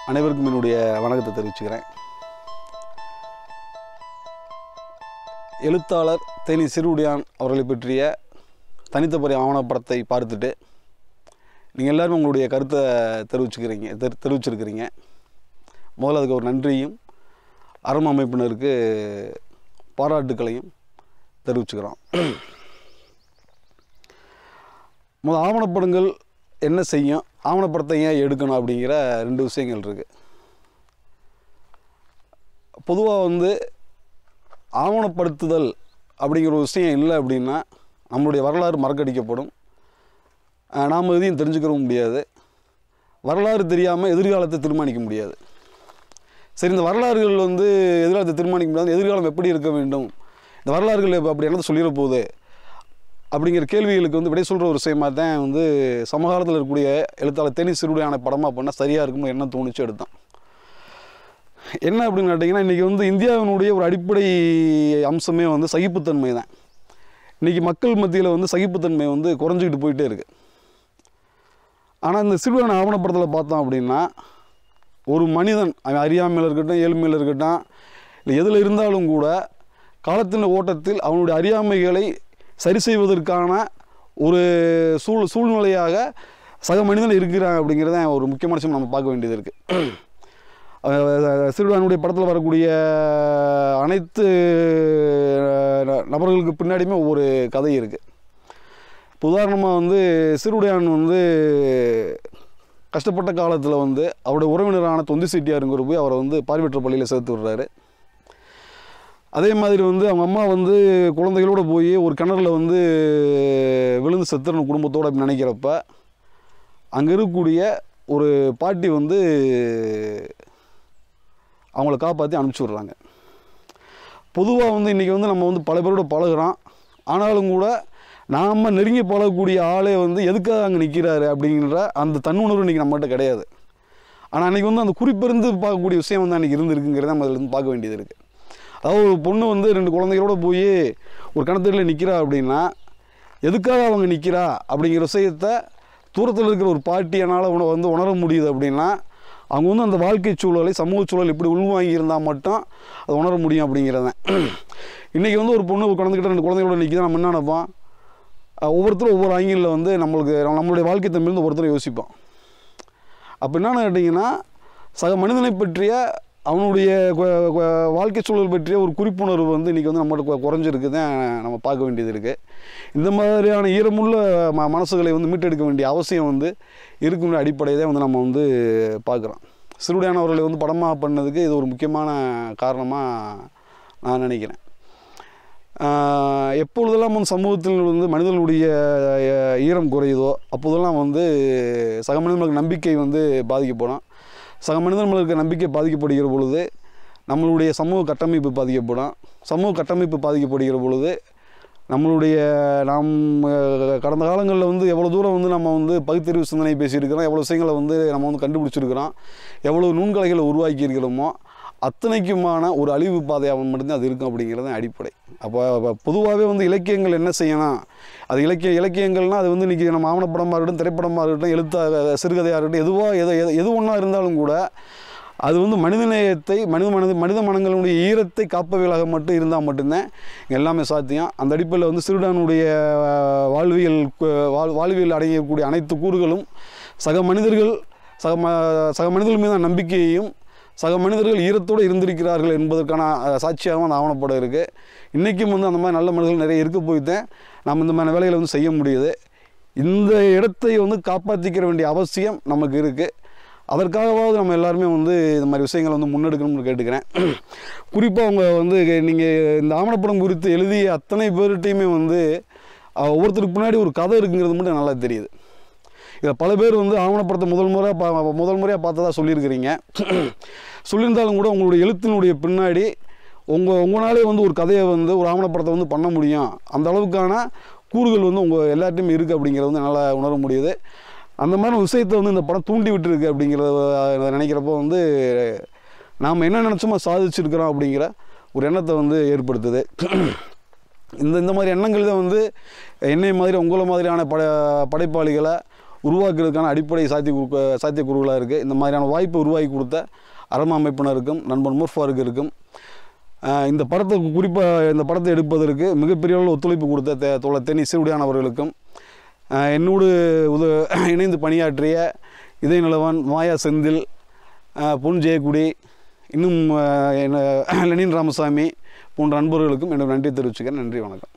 அனைவருக்கும் என்னுடைய வணக்கத்தை தெரிவிச்சுக்கிறேன். எழுத்தாளர் தேனி சிறுவுடையான் அவர்களை பற்றிய தனித்தபுரி ஆவணப்படத்தை பார்த்துட்டு நீங்கள் எல்லாரும் உங்களுடைய கருத்தை தெரிவிச்சிருக்கிறீங்க. முதல்ல அதுக்கு ஒரு நன்றியும் அறம் அமைப்பினருக்கு பாராட்டுக்களையும் தெரிவிச்சுக்கிறோம். முதல் ஆவணப்படங்கள் என்ன செய்யும், ஆவணப்படத்தை ஏன் எடுக்கணும் அப்படிங்கிற 2 விஷயங்கள் இருக்குது. பொதுவாக ஆவணப்படுத்துதல் அப்படிங்கிற ஒரு விஷயம் இல்லை அப்படின்னா நம்மளுடைய வரலாறு மறக்கடிக்கப்படும். நாம் எதையும் தெரிஞ்சுக்கவும் முடியாது. வரலாறு தெரியாமல் எதிர்காலத்தை தீர்மானிக்க முடியாது. சரி, இந்த வரலாறுகள் எதிர்காலத்தை தீர்மானிக்க முடியாது, எதிர்காலம் எப்படி இருக்க வேண்டும், இந்த வரலாறுகள் அப்படி என்னது சொல்லிட போகுது அப்படிங்கிற கேள்விகளுக்கு விடை சொல்கிற ஒரு விஷயமாக தான் சமகாலத்தில் இருக்கக்கூடிய எழுத்தாளர் தேனி சிறுவுடையான படமாக பண்ணால் சரியாக இருக்கும்னு என்ன தோணிச்சு எடுத்தான். என்ன அப்படின்னு கேட்டிங்கன்னா, இன்றைக்கி இந்தியாவினுடைய ஒரு அடிப்படை அம்சமே சகிப்புத்தன்மை தான். இன்றைக்கி மக்கள் மத்தியில் சகிப்புத்தன்மை குறைஞ்சிக்கிட்டு போயிட்டே இருக்குது. ஆனால் இந்த சிறுவுடையான ஆவணப்படத்தில் பார்த்தோம் அப்படின்னா, ஒரு மனிதன் அவன் அறியாமையில் இருக்கட்டும், ஏழ்மையில் இருக்கட்டும், இல்லை எதில் இருந்தாலும் கூட காலத்தின் ஓட்டத்தில் அவனுடைய அறியாமைகளை சரி செய்வதற்கான ஒரு சூழ்நிலையாக சக மனிதன் இருக்கிறான் அப்படிங்கிறத ஒரு முக்கியமான விஷயம் நம்ம பார்க்க வேண்டியது இருக்குது. சிறுவனுடைய படத்தில் வரக்கூடிய அனைத்து நபர்களுக்கு பின்னாடியுமே ஒவ்வொரு கதை இருக்குது. இப்போ உதாரணமாக சிறுவுடையான் கஷ்டப்பட்ட காலத்தில் அவருடைய உறவினரான தொந்தி செட்டியாருங்கிற போய் அவரை பார்வையற்ற பள்ளியில் சேர்த்து விடுறாரு. அதே மாதிரி அவங்க அம்மா குழந்தைகளோடு போய் ஒரு கிணறுல விழுந்து செத்துறணும் குடும்பத்தோடு அப்படி நினைக்கிறப்ப அங்கே இருக்கக்கூடிய ஒரு பாட்டி அவங்கள காப்பாற்றி அனுப்பிச்சி விட்றாங்க. பொதுவாக இன்றைக்கி நம்ம பல பேரோட பழகுறோம். ஆனாலும் கூட நாம் நெருங்கி பழகக்கூடிய ஆளே எதுக்காக அங்கே நிற்கிறாரு அப்படிங்கிற அந்த தன்னுணர்வு இன்றைக்கி நம்மகிட்ட கிடையாது. ஆனால் அன்றைக்கி அந்த குறிப்பிருந்து பார்க்கக்கூடிய விஷயம் அன்றைக்கி இருந்துருக்குங்கிறத நம்ம அதில் பார்க்க வேண்டியது இருக்குது. அதாவது ஒரு பொண்ணு 2 குழந்தைகளோடு போய் ஒரு கிணத்துல நிற்கிறா அப்படின்னா எதுக்காக அவங்க நிற்கிறா அப்படிங்கிற விஷயத்தை தூரத்தில் இருக்கிற ஒரு பாட்டியனால் உணர முடியுது அப்படின்னா அவங்க அந்த வாழ்க்கை சூழலை, சமூக சூழல் இப்படி உள்வாங்கியிருந்தால் மட்டும் அதை உணர முடியும் அப்படிங்கிறதான். இன்றைக்கி ஒரு பொண்ணு ஒரு குழந்தைகிட்ட 2 குழந்தைகளோட நிற்கிது, நம்ம என்ன நினைப்போம், ஒவ்வொருத்தரும் ஒவ்வொரு ஆங்கிளில் நம்மளுடைய வாழ்க்கை தன்மையிலிருந்து ஒவ்வொருத்தரும் யோசிப்போம். அப்போ என்னென்னு கேட்டிங்கன்னா, சக மனிதனை பற்றிய அவனுடைய வாழ்க்கை சூழல் பற்றிய ஒரு குறிப்புணர்வு இன்றைக்கி நம்மளுக்கு குறைஞ்சிருக்கு தான் நம்ம பார்க்க வேண்டியது இருக்குது. இந்த மாதிரியான ஈரமுள்ள மனசுகளை மீட்டெடுக்க வேண்டிய அவசியம் இருக்குன்ற அடிப்படையை தான் நம்ம பார்க்குறோம். சிறுவுடையான் அவர்களை படமாக பண்ணதுக்கு இது ஒரு முக்கியமான காரணமாக நான் நினைக்கிறேன். எப்பொழுதெல்லாம் சமூகத்தில் மனிதர்களுடைய ஈரம் குறையுதோ அப்போதெல்லாம் சக மனிதர்களுக்கு நம்பிக்கை பாதிக்கப்படும். சக மனிதர்களுக்கு நம்பிக்கை பாதிக்கப்படுகிற பொழுது நம்மளுடைய சமூக கட்டமைப்பு பாதிக்கப்படும். சமூக கட்டமைப்பு பாதிக்கப்படுகிற பொழுது நம்மளுடைய நாம் கடந்த காலங்களில் எவ்வளோ தூரம் நம்ம பகுத்தறிவு சிந்தனை பேசியிருக்கிறோம், எவ்வளோ விஷயங்களை நம்ம கண்டுபிடிச்சிருக்கிறோம், எவ்வளோ நுண்கலைகளை உருவாக்கியிருக்கிறோமோ அத்தனைக்குமான ஒரு அழிவு பாதையாக மட்டும்தான் அது இருக்கும் அப்படிங்கிறது அடிப்படை. அப்போ பொதுவாகவே இலக்கியங்கள் என்ன செய்யணும், அது இலக்கியங்கள்னால் அது இன்றைக்கி நம்ம ஆவணப்படமாக இருக்கட்டும், திரைப்படமாக இருக்கட்டும், சிறுகதையாக இருக்கட்டும், எது ஒன்றா இருந்தாலும் கூட அது மனிதநேயத்தை மனித மனங்களுடைய ஈரத்தை காப்பவைகளாக மட்டும் இருந்தால் மட்டும்தான் எல்லாமே சாத்தியம். அந்த அடிப்படையில் சிறுவனுடைய வாழ்வியல் அடங்கக்கூடிய அனைத்து கூறுகளும் சக மனிதர்கள் மீதான நம்பிக்கையையும் சக மனிதர்கள் ஈரத்தோடு இருந்திருக்கிறார்கள் என்பதற்கான சாட்சியாகவும் அந்த ஆவணப்படம் இருக்குது. இன்றைக்கும் வந்து அந்த மாதிரி நல்ல மனிதர்கள் நிறைய இருக்க போய்தான் நம்ம இந்த மாதிரி வேலைகளை வந்து செய்ய முடியுது. இந்த இடத்தை வந்து காப்பாற்றிக்கிற வேண்டிய அவசியம் நமக்கு இருக்குது. அதற்காகவாவது நம்ம எல்லாருமே வந்து இந்த மாதிரி விஷயங்களை வந்து முன்னெடுக்கணும்னு கேட்டுக்கிறேன். குறிப்பாக அவங்க வந்து நீங்கள் இந்த ஆவணப்படம் குறித்து எழுதிய அத்தனை பேர்கிட்டையுமே வந்து ஒவ்வொருத்தருக்கு முன்னாடி ஒரு கதை இருக்குங்கிறது மட்டும் நல்லா தெரியுது. இதில் பல பேர் வந்து ஆவணப்படத்தை முதல் முறையாக பார்த்ததா சொல்லியிருக்கிறீங்க. சொல்லியிருந்தாலும் கூட உங்களுடைய எழுத்தினுடைய பின்னாடி உங்களாலே வந்து ஒரு கதையை வந்து ஒரு ஆவணப்படத்தை வந்து பண்ண முடியும், அந்த அளவுக்கான கூறுகள் வந்து உங்கள் எல்லார்ட்டையுமே இருக்குது அப்படிங்கிறத வந்து நல்லா உணர முடியுது. அந்த மாதிரி விஷயத்தை வந்து இந்த படம் தூண்டி விட்டுருக்கு அப்படிங்கிறத நினைக்கிறப்போ வந்து நாம் என்ன நினச்சோமோ சாதிச்சிருக்கிறோம் அப்படிங்கிற ஒரு எண்ணத்தை வந்து ஏற்படுத்துது. இந்த மாதிரி எண்ணங்கள் தான் வந்து என்னை மாதிரி உங்களை மாதிரியான படைப்பாளிகளை உருவாக்குறதுக்கான அடிப்படை சாத்தியக்கூறுகளாக இருக்குது. இந்த மாதிரியான வாய்ப்பை உருவாக்கி கொடுத்த அரமா அமைப்பினருக்கும் நண்பன் மூர்ஃபாருக்கு இருக்கும். இந்த படத்தை எடுப்பதற்கு மிகப்பெரிய அளவில் ஒத்துழைப்பு கொடுத்த தோழர் தேனி சீருடையான் அவர்களுக்கும், என்னோடு இணைந்து பணியாற்றிய இதய நிலவான், மாயா செந்தில், பொன் ஜெயக்குடி, இன்னும் லெனின் ராமசாமி போன்ற நண்பர்களுக்கும் என்னோட நன்றி தெரிவிச்சுக்கிறேன். நன்றி, வணக்கம்.